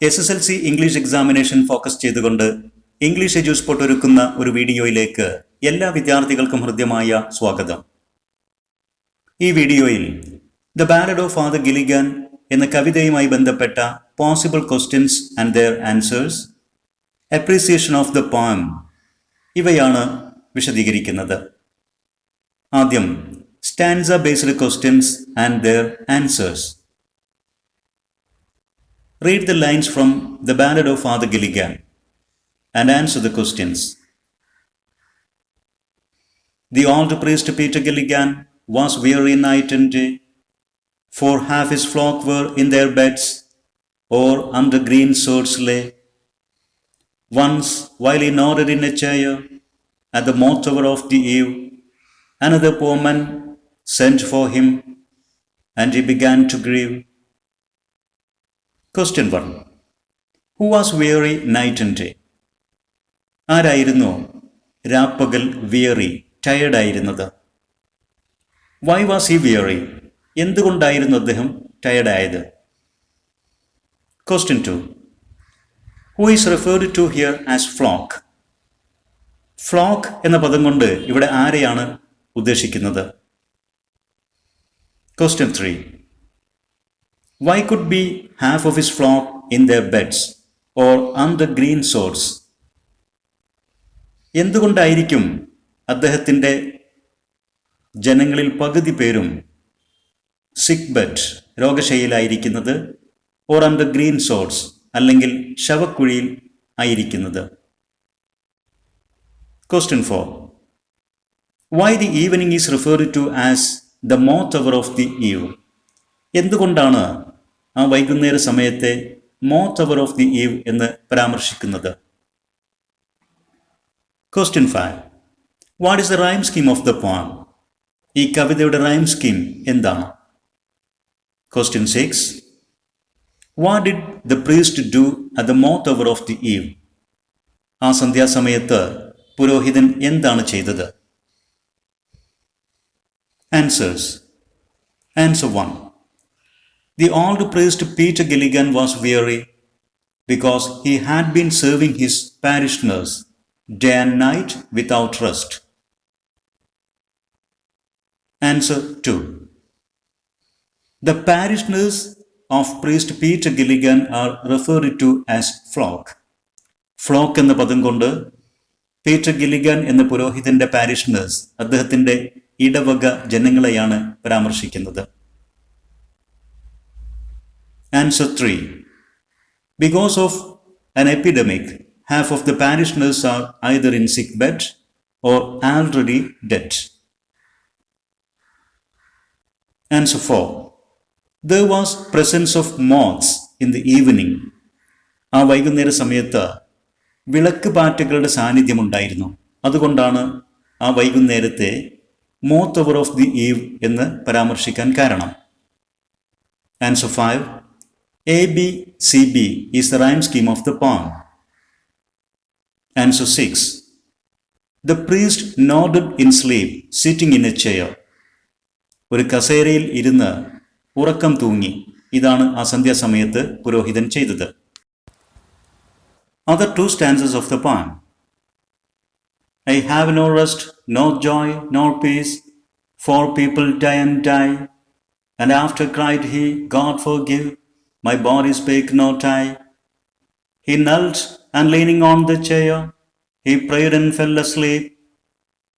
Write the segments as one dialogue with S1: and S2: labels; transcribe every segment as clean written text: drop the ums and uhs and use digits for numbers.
S1: SSLC English examination focus ചെയ്തുകൊണ്ട് English എഡ്യൂസ്പോട്ട് ഒരുക്കുന്ന ഒരു വീഡിയോയിലേക്ക് എല്ലാ വിദ്യാർത്ഥികൾക്കും ഹൃദ്യമായ സ്വാഗതം. ഈ വീഡിയോയിൽ the ballad of father Gilligan എന്ന കവിതയുമായി ബന്ധപ്പെട്ട possible questions and their answers, appreciation of the poem ഇവയാണ് വിശദീകരിക്കുന്നത്. ആദ്യം stanza based questions and their answers. Read the lines from the Ballad of Father Gilligan and answer the questions. The old priest Peter Gilligan was weary night and day, for half his flock were in their beds, or under green swords lay. Once, while he nodded in a chair at the moat tower of the eve, another poor man sent for him, and he began to grieve. Question 1. Who was weary night and day? ആരായിരുന്നു രാപ്പകൽ weary, tired ആയിരുന്നത്? Why was he weary? എന്തുകൊണ്ടായിരുന്നു അദ്ദേഹം tired ആയത്? Question 2. Who is referred to here as flock? Flock എന്ന പദം കൊണ്ട് ഇവിടെ ആരെയാണ് ഉദ്ദേശിക്കുന്നത്? Question 3. Why could be half of his flock in their beds or under green swords? എന്തുകൊണ്ടായിരിക്കും അദ്ദേഹത്തിൻ്റെ ജനങ്ങളിൽ പകുതി പേരും സിക്ക് ബെഡ്, രോഗശൈലിയിലായിരിക്കുന്നത്, ഓർ അണ്ടർ ഗ്രീൻ സോർഡ്സ് അല്ലെങ്കിൽ ശവക്കുഴിയിൽ ആയിരിക്കുന്നത്? Question 4. Why the evening is referred to as the moat hour of the eve? എന്തുകൊണ്ടാണ് ആ വൈകുന്നേര സമയത്തെ moth hour of the eve എന്ന് പരാമർശിക്കുന്നത്? Question 5. What is the rhyme scheme of the poem? ഈ കവിതയുടെ റൈം സ്കീം എന്താണ്? Question 6. What did the priest do at the moth hour of the eve? ആ സന്ധ്യാസമയത്ത് പുരോഹിതൻ എന്താണ് ചെയ്തത്? Answers. Answer 1. The old priest Peter Gilligan was weary because he had been serving his parishioners day and night without rest. Answer 2. The parishioners of priest Peter Gilligan are referred to as flock. Flock എന്ന പദം കൊണ്ട് Peter Gilligan എന്ന പുരോഹിതന്റെ പാരിഷണേഴ്സ്, അദ്ദേഹത്തിന്റെ ഇടവക ജനങ്ങളെയാണ് പരാമർശിക്കുന്നത്. Answer 3. Because of an epidemic, half of the parishioners are either in sick bed or already dead. Answer 4. There was presence of moths in the evening. ആ വൈകുന്നേര സമയത്ത് വിളക്ക് പാറ്റകളുടെ സാന്നിധ്യമുണ്ടായിരുന്നു. അതുകൊണ്ടാണ് ആ വൈകുന്നേരത്തെ moth hour of the eve എന്ന് പരാമർശിക്കാൻ കാരണം. Answer 5. ABCB is the rhyme scheme of the poem. Answer 6. The priest nodded in sleep, sitting in a chair. ഒരു കസേരയിൽ ഇരുന്ന് ഉറക്കം തൂങ്ങി. ഇതാണ് ആ സന്ധ്യാസമയത്ത് പുരോഹിതൻ ചെയ്തത്. Other two stanzas of the poem. I have no rest, no joy, nor peace, for people die and die. And after cried he, God forgive, my body spake not I. He knelt, and leaning on the chair, he prayed and fell asleep.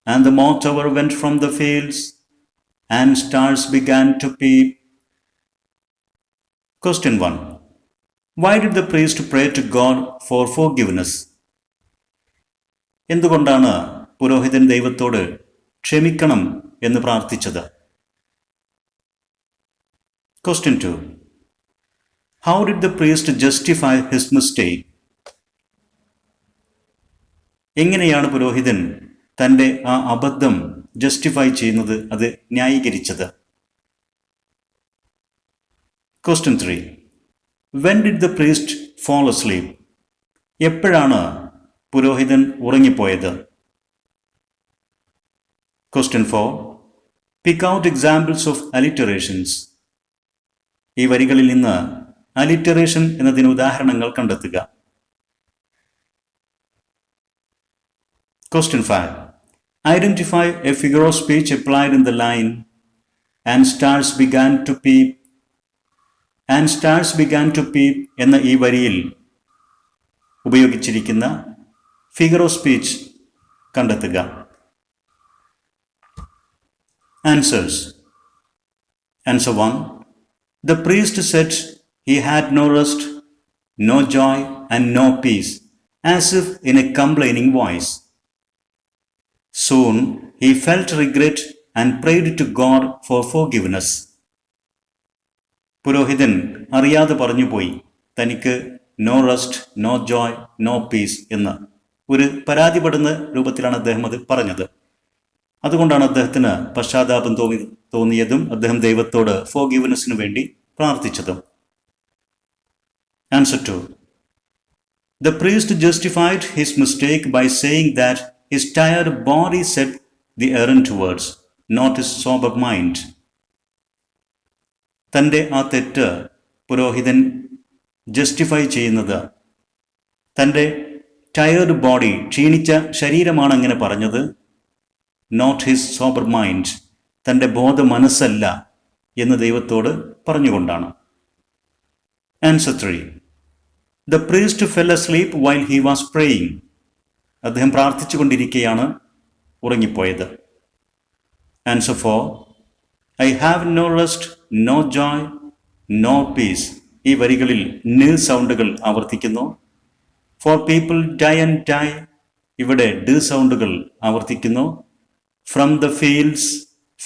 S1: And the moth hour went from the fields, and stars began to peep. Question 1. Why did the priest pray to God for forgiveness? എന്തുകൊണ്ടാണ് പുരോഹിതൻ ദൈവത്തോട് ക്ഷമിക്കണം എന്ന് പ്രാർത്ഥിച്ചത്? Question 2. How did the priest justify his mistake? എങ്ങനെയാണ് പുരോഹിതൻ തൻ്റെ ആ അബദ്ധം ജസ്റ്റിഫൈ ചെയ്യുന്നത്, അത് ന്യായീകരിച്ചത്? Question 3. When did the priest fall asleep? എപ്പോഴാണ് പുരോഹിതൻ ഉറങ്ങിപ്പോയത്? Question 4. Pick out examples of alliterations. ഈ വരികളിൽ നിന്ന് അലിറ്ററേഷൻ എന്നതിന് ഉദാഹരണങ്ങൾ കണ്ടെത്തുക. Question 5. Identify a figure of speech applied in the line and stars began to peep എന്ന ഈ വരിയിൽ ഉപയോഗിച്ചിരിക്കുന്ന ഫിഗർ ഓഫ് സ്പീച്ച് കണ്ടെത്തുക. Answers. Answer 1. The priest said he had no rest, no joy and no peace, as if in a complaining voice. Soon he felt regret and prayed to God for forgiveness. പുരോഹിതൻ അറിയാതെ പറഞ്ഞുപോയി തനിക്ക് no rest, no joy, no peace എന്ന്. ഒരു പരാതിപ്പെടുന്ന രൂപത്തിലാണ് അദ്ദേഹം അത് പറഞ്ഞത്. അതുകൊണ്ടാണ് അദ്ദേഹത്തിന് പശ്ചാത്താപം തോന്നിയതും അദ്ദേഹം ദൈവത്തോട് ഫോർഗിവ്നെസ്സിനു വേണ്ടി പ്രാർത്ഥിച്ചതും. Answer 2. The priest justified his mistake by saying that his tired body set the errand towards, not his sober mind. തൻ്റെ ആ തെറ്റ് പുരോഹിതൻ ജസ്റ്റിഫൈ ചെയ്യുന്നത് തൻ്റെ ടയേർഡ് ബോഡി, ക്ഷീണിച്ച ശരീരമാണ് അങ്ങനെ പറഞ്ഞത്, നോട്ട് ഹിസ് സോബർ മൈൻഡ്, തൻ്റെ ബോധ മനസ്സല്ല എന്ന് ദൈവത്തോട് പറഞ്ഞുകൊണ്ടാണ്. Answer 3. The priest fell asleep while he was praying. അദ്ദേഹം പ്രാർത്ഥിച്ചു കൊണ്ടിരിക്കെയാണ് ഉറങ്ങിപ്പോയത്. Answer 4. I have no rest, no joy, no peace. ഈ വരികളിൽ ന് സൗണ്ടുകൾ ആവർത്തിക്കുന്നു. For people die and die. ഇവിടെ ഡ സൗണ്ടുകൾ ആവർത്തിക്കുന്നു. From the fields,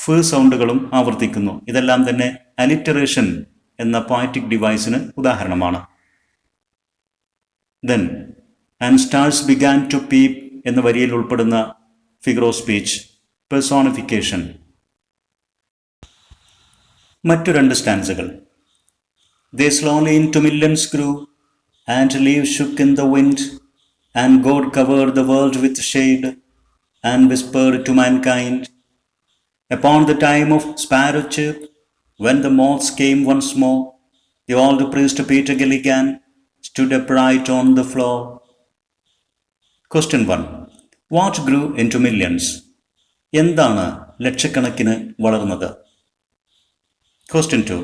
S1: ഫ് സൗണ്ടുകളും ആവർത്തിക്കുന്നു. ഇതെല്ലാം തന്നെ അലിറ്ററേഷൻ എന്ന പോയറ്റിക് ഡിവൈസിന് ഉദാഹരണമാണ്. Then, and stars began to peep എന്ന വരിയിൽ ഉൾപ്പെടുന്ന ഫിഗർ ഓഫ് സ്പീച്ച് പെർസോണിഫിക്കേഷൻ. മറ്റു രണ്ട് സ്റ്റാൻസുകൾ. They slowly into millions grew, and leaves shook in the wind, and God covered the world with shade, and whispered to mankind. Upon the time of sparrow chirp, when the moths came once more, the old priest Peter Gilligan stood upright on the floor. Question 1. What grew into millions? എന്താണ് ലക്ഷക്കണക്കിന് വളർന്നത്? Question 2.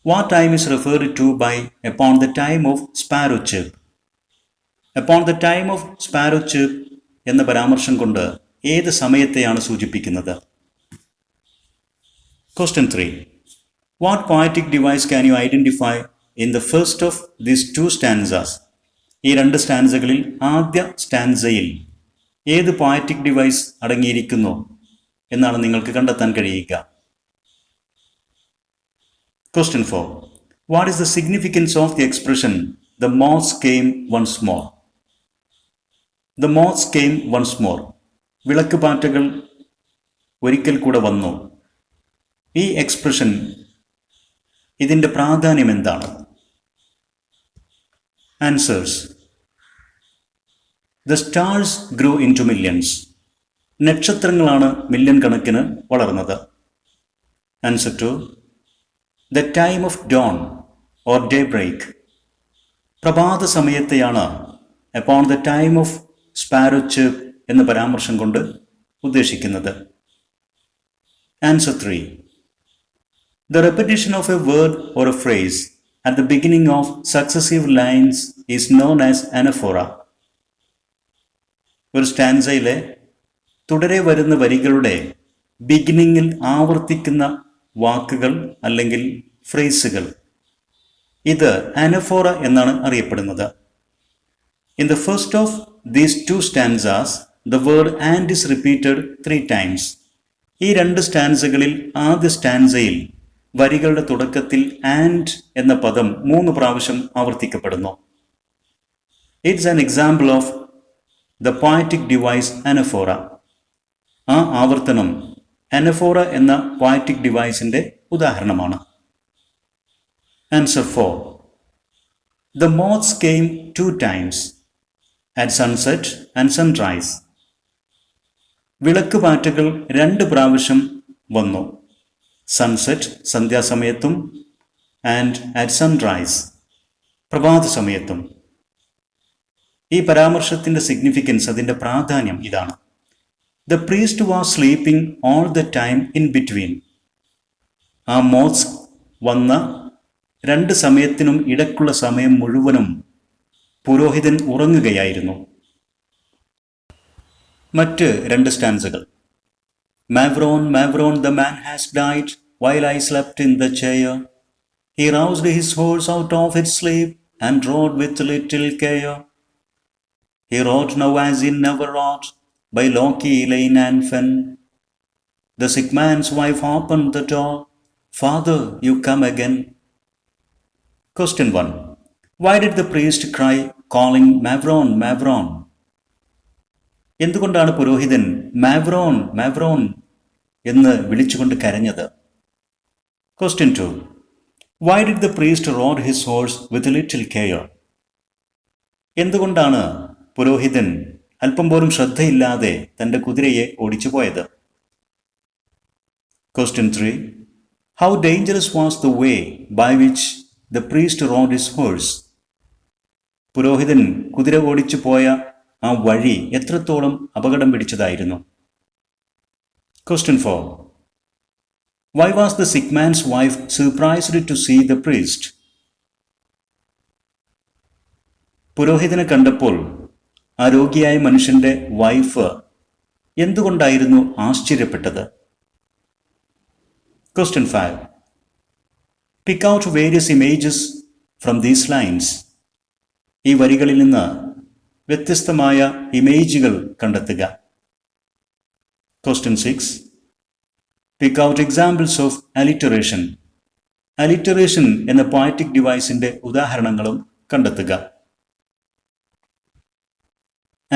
S1: What time is referred to by upon the time of sparrow chirp? Upon the time of sparrow chirp എന്ന പരാമർശം കൊണ്ട് ഏത് സമയത്തെയാണ് സൂചിപ്പിക്കുന്നത്? Question 3. What poetic device can you identify in the first of these two stanzas? ഈ രണ്ട് സ്റ്റാൻസകളിൽ ആദ്യ സ്റ്റാൻസയിൽ ഏത് poetic device അടങ്ങിയിരിക്കുന്നു എന്നാണ് നിങ്ങൾക്ക് കണ്ടെത്താൻ കഴിയുക. Question 4. What is the significance of the expression the moths came once more? The moths came once more. വിളക്കുപാറ്റകൾ ഒരിക്കൽ കൂടെ വന്നു. ഈ എക്സ്പ്രഷൻ, ഇതിൻ്റെ പ്രാധാന്യം എന്താണ്? Answers. The stars grew into millions. നക്ഷത്രങ്ങളാണ് മില്യൺ കണക്കിന് വളർന്നത്. Answer 2. The time of dawn or daybreak. പ്രഭാത സമയത്തെയാണ് upon the time of sparrow chirp എന്ന പരാമർശം കൊണ്ട് ഉദ്ദേശിക്കുന്നത്. Answer 3. The repetition of a word or a phrase at the beginning of successive lines is known as anaphora. ഒരു സ്റ്റാൻസയിലെ തുടരെ വരുന്ന വരികളുടെ ബിഗിനിങ്ങിൽ ആവർത്തിക്കുന്ന വാക്കുകൾ അല്ലെങ്കിൽ ഫ്രേസുകൾ, ഇത് അനഫോറ എന്നാണ് അറിയപ്പെടുന്നത്. In the first of these two stanzas, the word and is repeated 3 times. ഈ രണ്ട് സ്റ്റാൻസകളിൽ ആദ്യ സ്റ്റാൻസയിൽ വരികളുടെ തുടക്കത്തിൽ ആൻഡ് എന്ന പദം 3 പ്രാവശ്യം ആവർത്തിക്കപ്പെടുന്നു. It's an example of the poetic device anaphora. ആ ആവർത്തനം അനഫോറ എന്ന പോയറ്റിക് ഡിവൈസിന്റെ ഉദാഹരണമാണ്. Answer 4. The moths came 2 times, at sunset and sunrise. വിളക്കുപാറ്റകൾ 2 പ്രാവശ്യം വന്നു. സൺസെറ്റ് സന്ധ്യാസമയത്തും ആൻഡ് അറ്റ് സൺറൈസ് പ്രഭാത സമയത്തും. ഈ പരാമർശത്തിന്റെ സിഗ്നിഫിക്കൻസ്, അതിന്റെ പ്രാധാന്യം ഇതാണ്. The priest was sleeping all the time in between. ആ മോസ്ക് വന്ന രണ്ട് സമയത്തിനും ഇടയ്ക്കുള്ള സമയം മുഴുവനും പുരോഹിതൻ ഉറങ്ങുകയായിരുന്നു. മറ്റ് രണ്ട് സ്റ്റാൻസുകൾ. Mavron, Mavron, the man has died while I slept in the chair. He roused his horse out of its sleep and rode with little care. He rode now as he never rode by Loki, lane and fen. The sick man's wife opened the door. Father, you come again. Question 1. Why did the priest cry, calling Mavron, Mavron? എന്തുകൊണ്ടാണ് പുരോഹിതൻ മാവ്രോൺ മാവ്രോൺ എന്ന് വിളിച്ചുകൊണ്ട് കരഞ്ഞത്? Question 2. Why did the priest ride his horse with little care? എന്തുകൊണ്ടാണ് പുരോഹിതൻ അല്പം പോലും ശ്രദ്ധയില്ലാതെ തൻ്റെ കുതിരയെ ഓടിച്ചു പോയത്? Question 3. How dangerous was the way by which the priest rode his horse? പുരോഹിതൻ കുതിര ഓടിച്ചു പോയ ആ വഴി എത്രത്തോളം അപകടം പിടിച്ചതായിരുന്നു? Question 4. Why was the sick man's wife surprised to see the priest? പുരോഹിതനെ കണ്ടപ്പോൾ ആ രോഗിയായ മനുഷ്യന്റെ wife എന്തുകൊണ്ടായിരുന്നു ആശ്ചര്യപ്പെട്ടത്? Question 5. Pick out various images from these lines. ഈ വരികളിൽ നിന്ന് വ്യത്യസ്തമായ ഇമേജുകൾ കണ്ടെത്തുക. Question 6. Pick out examples of alliteration. Alliteration എന്ന poetic deviceന്റെ ഉദാഹരണങ്ങളും കണ്ടെത്തുക.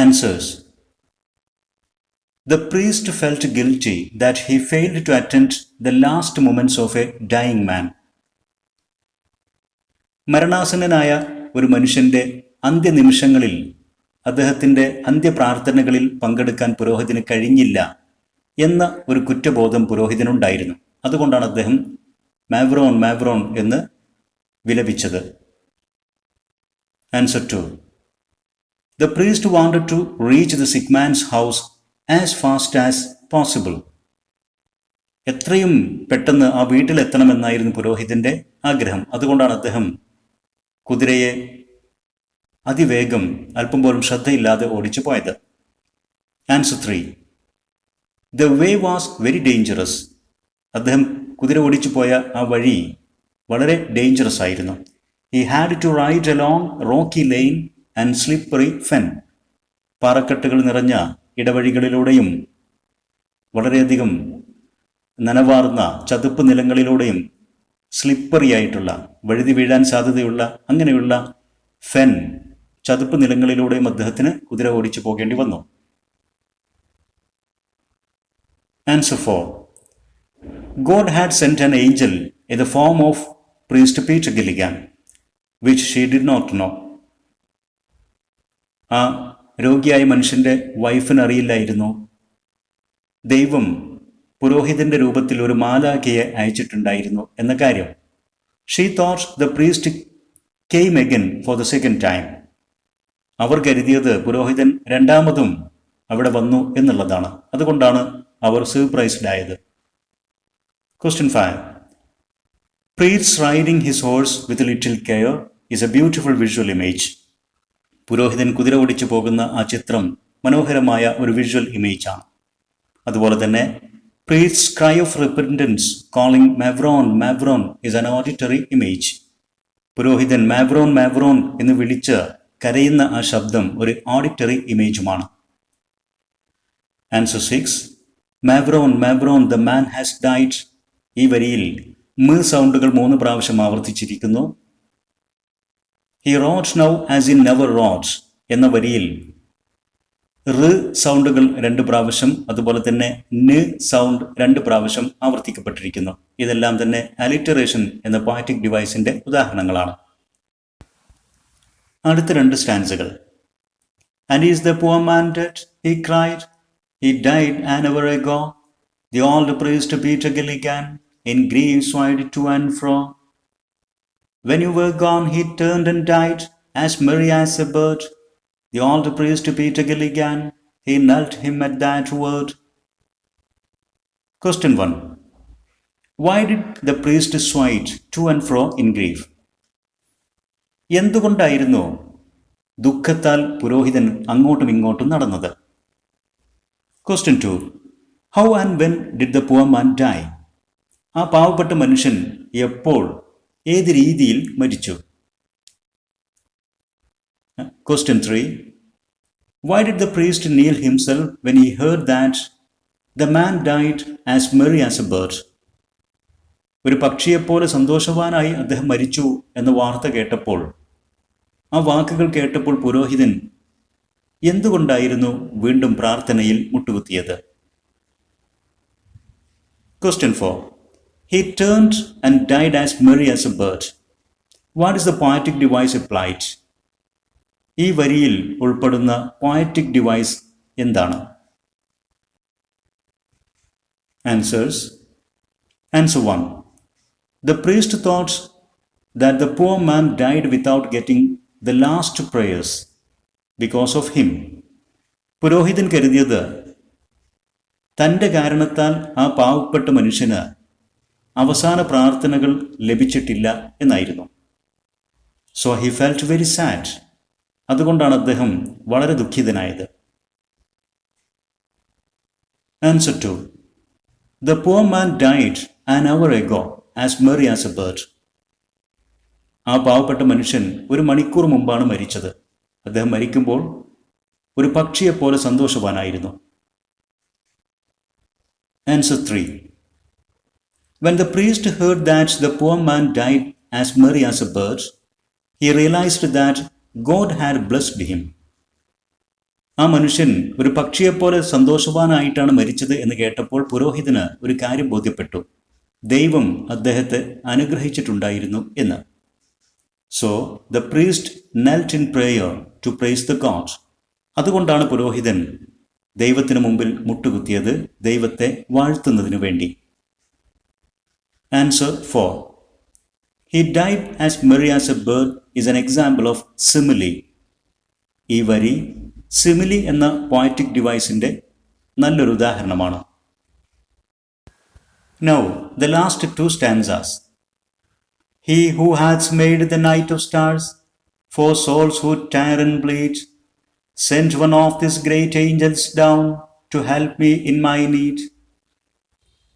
S1: Answers. The priest felt guilty that he failed to attend the last moments of a dying man. മരണാസന്നനായ ഒരു മനുഷ്യന്റെ അന്ത്യനിമിഷങ്ങളിൽ അദ്ദേഹത്തിൻ്റെ അന്ത്യപ്രാർത്ഥനകളിൽ പങ്കെടുക്കാൻ പുരോഹിതന് കഴിഞ്ഞില്ല എന്ന ഒരു കുറ്റബോധം പുരോഹിതനുണ്ടായിരുന്നു. അതുകൊണ്ടാണ് അദ്ദേഹം മാവ്രോൺ മാവ്രോൺ എന്ന് വിലപിച്ചത്. Answer 2. The priest wanted to reach the sick man's house as fast as possible. എത്രയും പെട്ടെന്ന് ആ വീട്ടിലെത്തണമെന്നായിരുന്നു പുരോഹിതന്റെ ആഗ്രഹം. അതുകൊണ്ടാണ് അദ്ദേഹം കുതിരയെ അതിവേഗം അല്പം പോലും ശ്രദ്ധയില്ലാതെ ഓടിച്ചു പോയത്. Answer 3. The way was very dangerous. അദ്ദേഹം കുതിര ഓടിച്ചു പോയ ആ വഴി വളരെ ഡേഞ്ചറസ് ആയിരുന്നു. He had to ride along rocky lane and slippery fen. പാറക്കെട്ടുകൾ നിറഞ്ഞ ഇടവഴികളിലൂടെയും വളരെയധികം നനവാർന്ന ചതുപ്പ് നിലങ്ങളിലൂടെയും സ്ലിപ്പറി ആയിട്ടുള്ള, വഴുതി വീഴാൻ സാധ്യതയുള്ള അങ്ങനെയുള്ള ഫെൻ ചതുപ്പ് നിലങ്ങളിലൂടെയും അദ്ദേഹത്തിന് കുതിര ഓടിച്ചു പോകേണ്ടി വന്നു. Answer 4. God had sent an angel in the form of priest Peter Gilligan, which she did not know. ആ രോഗിയായ മനുഷ്യന്റെ വൈഫിന് അറിയില്ലായിരുന്നു ദൈവം പുരോഹിതന്റെ രൂപത്തിൽ ഒരു മാലാഖയെ അയച്ചിട്ടുണ്ടായിരുന്നു എന്ന കാര്യം. She thought the priest came again for the second time. അവർ കരുതിയത് പുരോഹിതൻ രണ്ടാമതും അവിടെ വന്നു എന്നുള്ളതാണ്. അതുകൊണ്ടാണ് അവർ സർപ്രൈസ്ഡ് ആയത്. Question 5. Priest riding his horse with little care is a beautiful visual image. പുരോഹിതൻ കുതിര ഓടിച്ചു പോകുന്ന ആ ചിത്രം മനോഹരമായ ഒരു വിഷ്വൽ ഇമേജാണ്. അതുപോലെ തന്നെ priest's cry of repentance calling Mavron, Mavron is an auditory image. പുരോഹിതൻ മാവ്രോൺ മാവ്രോൺ എന്ന് വിളിച്ച് കരയുന്ന ആ ശബ്ദം ഒരു ഓഡിറ്ററി ഇമേജുമാണ്. Answer 6. Mavrone mavrone the man has died. ഈ വരിയിൽ മ് സൗണ്ടുകൾ 3 പ്രാവശ്യം ആവർത്തിച്ചിരിക്കുന്നു. He rode now as in never rode എന്ന വരിയിൽ റ് സൗണ്ടുകൾ 2 പ്രാവശ്യം, അതുപോലെ തന്നെ ന് സൗണ്ട് 2 പ്രാവശ്യം ആവർത്തിക്കപ്പെട്ടിരിക്കുന്നു. ഇതെല്ലാം തന്നെ അലിറ്ററേഷൻ എന്ന പോയറ്റിക് ഡിവൈസിന്റെ ഉദാഹരണങ്ങളാണ്. അടുത്ത 2 സ്റ്റാൻസുകൾ. And is the poor man dead? He cried. He died an hour ago. The old priest Peter Gilligan in grief swayed to and fro. When you were gone, he turned and died, as merry as a bird. The old priest Peter Gilligan, he knelt him at that word. Question 1. Why did the priest swayed to and fro in grief? എന്തുകൊണ്ടായിരുന്നു ദുഃഖത്താൽ പുരോഹിതൻ അങ്ങോട്ടും ഇങ്ങോട്ടും നടന്നത്? Question 2. How and when did the poor man die? ആ പാവപ്പെട്ട മനുഷ്യൻ എപ്പോൾ ഏത് രീതിയിൽ മരിച്ചു? Question 3. Why did the priest kneel himself when he heard that the man died as merry as a bird? ഒരു പക്ഷിയെപ്പോലെ സന്തോഷവാനായി അദ്ദേഹം മരിച്ചു എന്ന വാർത്ത കേട്ടപ്പോൾ, ആ വാക്കുകൾ കേട്ടപ്പോൾ പുരോഹിതൻ എന്തുകൊണ്ടായിരുന്നു വീണ്ടും പ്രാർത്ഥനയിൽ മുട്ടുകുത്തിയത്? Question 4. He turned and died as merry as a bird. What is the poetic device applied? ഈ വരിയിൽ ഉൾപ്പെടുന്ന പോയറ്റിക് ഡിവൈസ് എന്താണ്? Answers. Answer 1. The priest thought that the poor man died without getting the last prayers because of him. പുരോഹിതൻ കരുതിയത് തൻ്റെ കാരണത്താൽ ആ പാവപ്പെട്ട മനുഷ്യന് അവസാന പ്രാർത്ഥനകൾ ലഭിച്ചിട്ടില്ല എന്നായിരുന്നു. So he felt very sad. അതുകൊണ്ടാണ് അദ്ദേഹം വളരെ ദുഃഖിതനായത്. Answer 2. The poor man died an hour ago as merry as a bird. ആ പാവപ്പെട്ട മനുഷ്യൻ ഒരു മണിക്കൂർ മുമ്പാണ് മരിച്ചത്. അദ്ദേഹം മരിക്കുമ്പോൾ ഒരു പക്ഷിയെപ്പോലെ സന്തോഷവാനായിരുന്നു. Answer 3. When the priest heard that the poor man died as merry as a bird, he realized that God had blessed him. ആ മനുഷ്യൻ ഒരു പക്ഷിയെപ്പോലെ സന്തോഷവാനായിട്ടാണ് മരിച്ചത് എന്ന് കേട്ടപ്പോൾ പുരോഹിതന് ഒരു കാര്യം ബോധ്യപ്പെട്ടു. ദൈവം അദ്ദേഹത്തെ അനുഗ്രഹിച്ചിട്ടുണ്ടായിരുന്നു എന്ന്. So the priest knelt in prayer to praise the God. അതുകൊണ്ടാണ് പുരോഹിതൻ ദൈവത്തിന് മുമ്പിൽ മുട്ടുകുത്തിയത്, ദൈവത്തെ വാഴ്ത്തുന്നതിനു വേണ്ടി. Answer 4. He died as merry as a bird is an example of simile. ഈ വരി സിമിലി എന്ന പോയറ്റിക് ഡിവൈസിന്റെ നല്ലൊരു ഉദാഹരണമാണ്. Now the last two stanzas. He who has made the night of stars for souls who tear and bleed, sent one of these great angels down to help me in my need.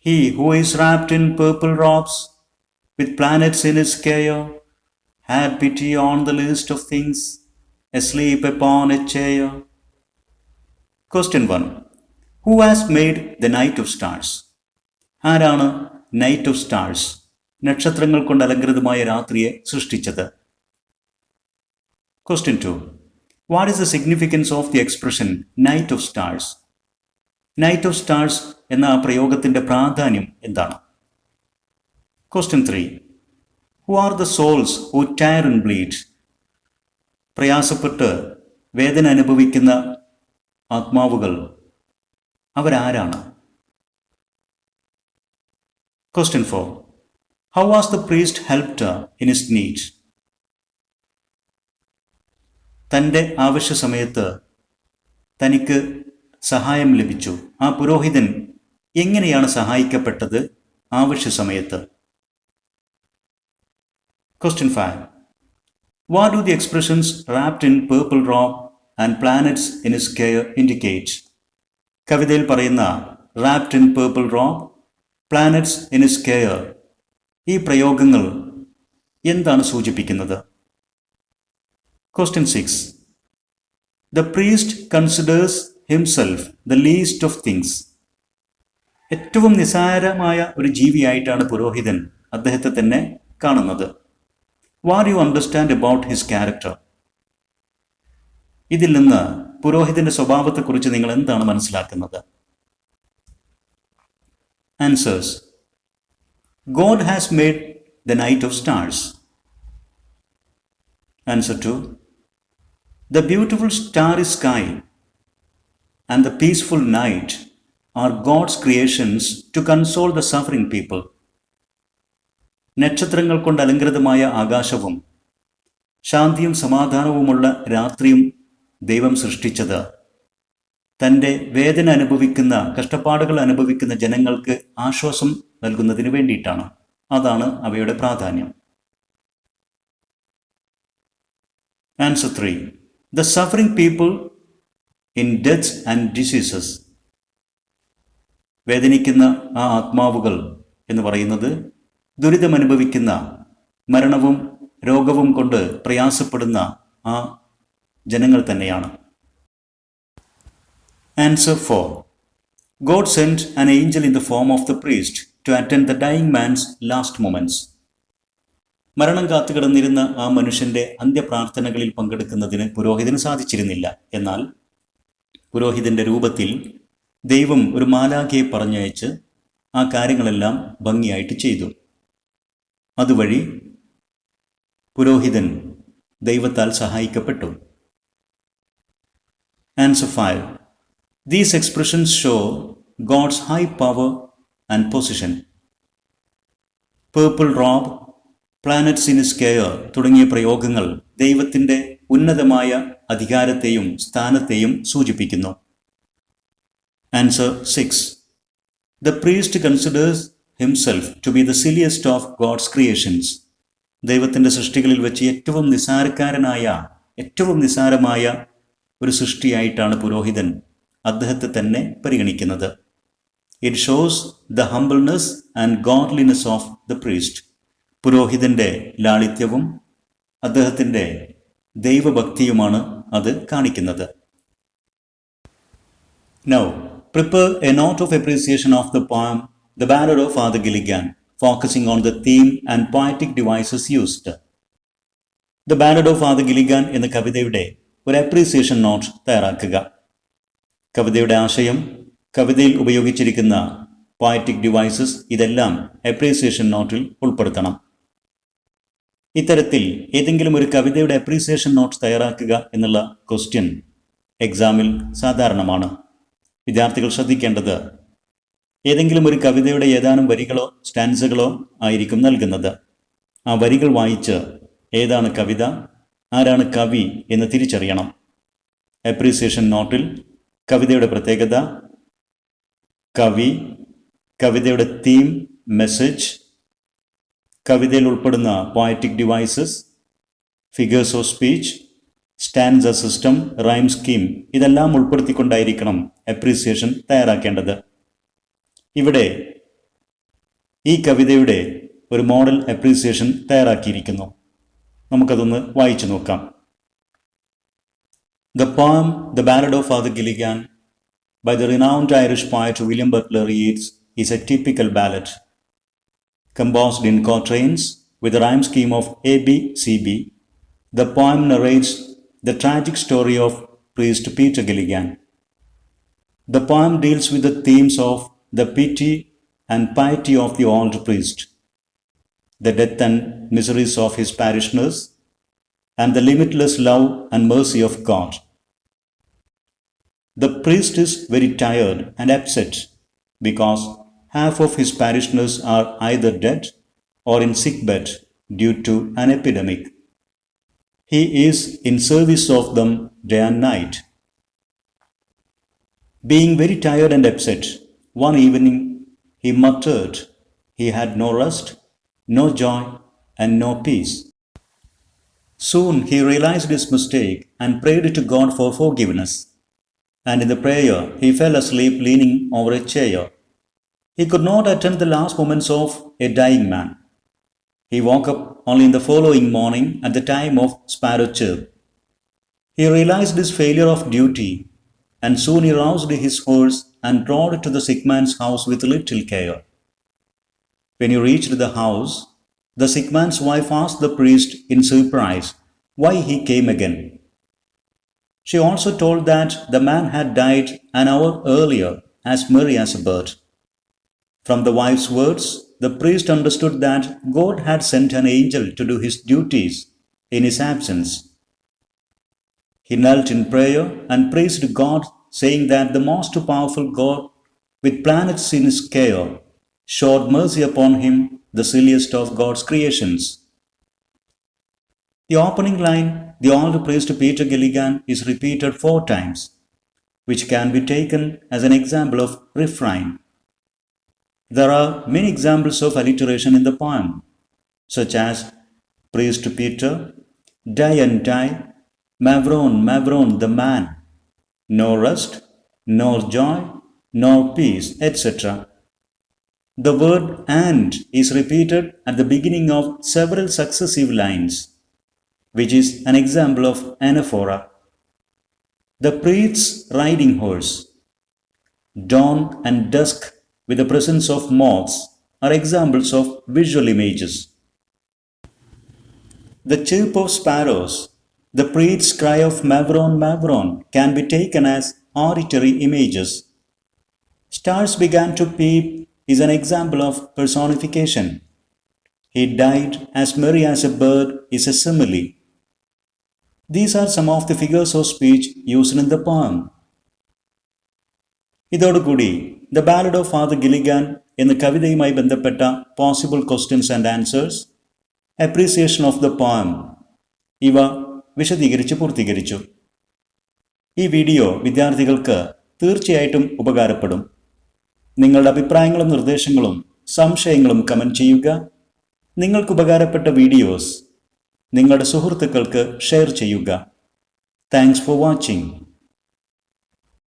S1: He who is wrapped in purple robes with planets in his care, had pity on the least of things, asleep upon a chair. Question 1. Who has made the night of stars? ആരാണ് knight of stars, നക്ഷത്രങ്ങൾ കൊണ്ട് അലങ്കൃതമായ രാത്രിയെ സൃഷ്ടിച്ചത്? Question 2. What is the significance of the expression night of stars? Knight of stars എന്ന ആ പ്രയോഗത്തിന്റെ പ്രാധാന്യം എന്താണ്? Question 3. Who are the souls who tear and bleed? പ്രയാസപ്പെട്ട് വേദന അനുഭവിക്കുന്ന ആത്മാവുകൾ അവരാരാണ്? Question 4. How was the priest helped in his need? തൻ്റെ ആവശ്യ സമയത്ത് തനിക്ക് സഹായം ലഭിച്ചു. ആ പുരോഹിതൻ എങ്ങനെയാണ് സഹായിക്കപ്പെട്ടത് ആവശ്യ സമയത്ത്? Question 5. What do the expressions wrapped in purple robe and planets in his care indicate? കവിതയിൽ പറയുന്ന wrapped in purple robe, planets in his care, ഈ പ്രയോഗങ്ങൾ എന്താണ് സൂചിപ്പിക്കുന്നത്? Question 6. The priest considers himself the least of things. ഏറ്റവും നിസ്സാരമായ ഒരു ജീവിയായിട്ടാണ് പുരോഹിതൻ അദ്ദേഹത്തെ തന്നെ കാണുന്നത്. What do you understand about his character? ഇതിൽ നിന്ന് പുരോഹിതന്റെ സ്വഭാവത്തെക്കുറിച്ച് നിങ്ങൾ എന്താണ് മനസ്സിലാക്കുന്നത്? Answers. God has made the night of stars. Answer 2. The beautiful starry sky and the peaceful night are God's creations to console the suffering people. നക്ഷത്രങ്ങൾ കൊണ്ട് അലങ്കൃതമായ ആകാശവും ശാന്തിയും സമാധാനവുമുള്ള രാത്രിയും ദൈവം സൃഷ്ടിച്ചത് തൻ്റെ വേദന അനുഭവിക്കുന്ന, കഷ്ടപ്പാടുകൾ അനുഭവിക്കുന്ന ജനങ്ങൾക്ക് ആശ്വാസം നൽകുന്നതിന് വേണ്ടിയിട്ടാണ്. അതാണ് അവയുടെ പ്രാധാന്യം. Answer 3. The suffering people in deaths and diseases. വേദനിക്കുന്ന ആ ആത്മാവുകൾ എന്ന് പറയുന്നത് ദുരിതമനുഭവിക്കുന്ന, മരണവും രോഗവും കൊണ്ട് പ്രയാസപ്പെടുന്ന ആ ജനങ്ങൾ തന്നെയാണ്. Answer 4. God sent an angel in the form of the priest to attend the dying man's last moments. മരണം കാത്തുകിടന്നിരുന്ന ആ മനുഷ്യന്റെ അന്ത്യപ്രാർത്ഥനകളിൽ പങ്കെടുക്കുന്നതിന് പുരോഹിതന് സാധിച്ചിരുന്നില്ല. എന്നാൽ പുരോഹിതന്റെ രൂപത്തിൽ ദൈവം ഒരു മാലാഖയെ പറഞ്ഞയച്ച് ആ കാര്യങ്ങളെല്ലാം ഭംഗിയായിട്ട് ചെയ്തു. അതുവഴി പുരോഹിതൻ ദൈവത്താൽ സഹായിക്കപ്പെട്ടു. Answer 5. These expressions show God's high power and position. Purple robe, planets in his care തുടങ്ങിയ പ്രയോഗങ്ങൾ ദൈവത്തിൻ്റെ ഉന്നതമായ അധികാരത്തെയും സ്ഥാനത്തെയും സൂചിപ്പിക്കുന്നു. Answer 6. The priest considers himself to be the silliest of God's creations. ദൈവത്തിൻ്റെ സൃഷ്ടികളിൽ വെച്ച് ഏറ്റവും നിസാരമായ ഒരു സൃഷ്ടിയായിട്ടാണ് പുരോഹിതൻ അദ്ദേഹത്തെ തന്നെ പരിഗണിക്കുന്നത്. It shows the humbleness and godliness of the priest. പുരോഹിതൻ്റെ ലാളിത്യവും അദ്ദേഹത്തിൻ്റെ ദൈവഭക്തിയുമാണ് അത് കാണിക്കുന്നത്. Now, prepare a note of appreciation of the poem The Ballad of Father Gilligan, focusing on the theme and poetic devices used. The Ballad of Father Gilligan എന്ന കവിതയുടെ ഒരു appreciation not തയ്യാറാക്കുക. കവിതയുടെ ആശയം, കവിതയിൽ ഉപയോഗിച്ചിരിക്കുന്ന പോയറ്റിക് ഡിവൈസസ്, ഇതെല്ലാം appreciation നോട്ടിൽ ഉൾപ്പെടുത്തണം. ഇത്തരത്തിൽ ഏതെങ്കിലും ഒരു കവിതയുടെ അപ്രീസിയേഷൻ നോട്ട് തയ്യാറാക്കുക എന്നുള്ള ക്വസ്റ്റ്യൻ എക്സാമിൽ സാധാരണമാണ്. വിദ്യാർത്ഥികൾ ശ്രദ്ധിക്കേണ്ടത്, ഏതെങ്കിലും ഒരു കവിതയുടെ ഏതാനും വരികളോ സ്റ്റാൻസകളോ ആയിരിക്കും നൽകുന്നത്. ആ വരികൾ വായിച്ച് ഏതാണ് കവിത, ആരാണ് കവി എന്ന് തിരിച്ചറിയണം. അപ്രീസിയേഷൻ നോട്ടിൽ കവിതയുടെ പ്രത്യേകത, കവി, കവിതയുടെ തീം, മെസ്സേജ്, കവിതയിൽ ഉൾപ്പെടുന്ന poetic devices, figures of speech, stanza system, rhyme scheme, ഇതെല്ലാം ഉൾപ്പെടുത്തിക്കൊണ്ടായിരിക്കണം അപ്രീസിയേഷൻ തയ്യാറാക്കേണ്ടത്. ഇവിടെ ഈ കവിതയുടെ ഒരു മോഡൽ അപ്രീസിയേഷൻ തയ്യാറാക്കിയിരിക്കുന്നു. നമുക്കതൊന്ന് വായിച്ചു നോക്കാം. The poem The Ballad of Father Gilligan by the renowned Irish poet William Butler Yeats is a typical ballad. Composed in quatrains with a rhyme scheme of A-B-C-B, the poem narrates the tragic story of priest Peter Gilligan. The poem deals with the themes of the pity and piety of the old priest, the death and miseries of his parishioners, and the limitless love and mercy of God. The priest is very tired and upset because half of his parishioners are either dead or in sickbed due to an epidemic. He is in service of them day and night. Being very tired and upset, one evening he muttered he had no rest, no joy, and no peace. Soon he realized his mistake and prayed to God for forgiveness. And in the prayer he fell asleep leaning over a chair. He could not attend the last moments of a dying man. He woke up only in the following morning at the time of sparrow chirp. He realized his failure of duty, and soon he roused his horse and rode to the sick man's house with little care. When he reached the house, the sick man's wife asked the priest in surprise why he came again. She also told that the man had died an hour earlier, as merry as a bird. From the wife's words, the priest understood that God had sent an angel to do his duties in his absence. He knelt in prayer and praised God, saying that the most powerful God, with planets in his care, showed mercy upon him, the silliest of God's creations. The opening line, the old priest Peter Gilligan, is repeated 4 times, which can be taken as an example of refrain. There are many examples of alliteration in the poem, such as Priest Peter, die and die, Mavron, Mavron the man, no rest, nor joy, nor peace, etc. The word and is repeated at the beginning of several successive lines, which is an example of anaphora. The priest's riding horse, dawn and dusk with the presence of moths are examples of visual images. The chirp of sparrows, the priest's cry of Mavron, Mavron can be taken as auditory images. Stars began to peep is an example of personification. He died as merry as a bird is a simile. These are some of the figures of speech used in the poem. ഇതോടുകൂടി the ballad of father ഗിലിഗാൻ എന്ന കവിതയുമായി ബന്ധപ്പെട്ട possible questions and answers, appreciation of the poem ഇവ വിശദീകരിച്ച് പൂർത്തീകരിച്ചു. ഈ video വിദ്യാർത്ഥികൾക്ക് തീർച്ചയായിട്ടും ഉപകാരപ്പെടും. നിങ്ങളുടെ അഭിപ്രായങ്ങളും നിർദ്ദേശങ്ങളും സംശയങ്ങളും കമൻറ്റ് ചെയ്യുക. നിങ്ങൾക്ക് ഉപകാരപ്പെട്ട വീഡിയോസ് നിങ്ങളുടെ സുഹൃത്തുക്കൾക്ക് ഷെയർ ചെയ്യുക. Thanks for watching.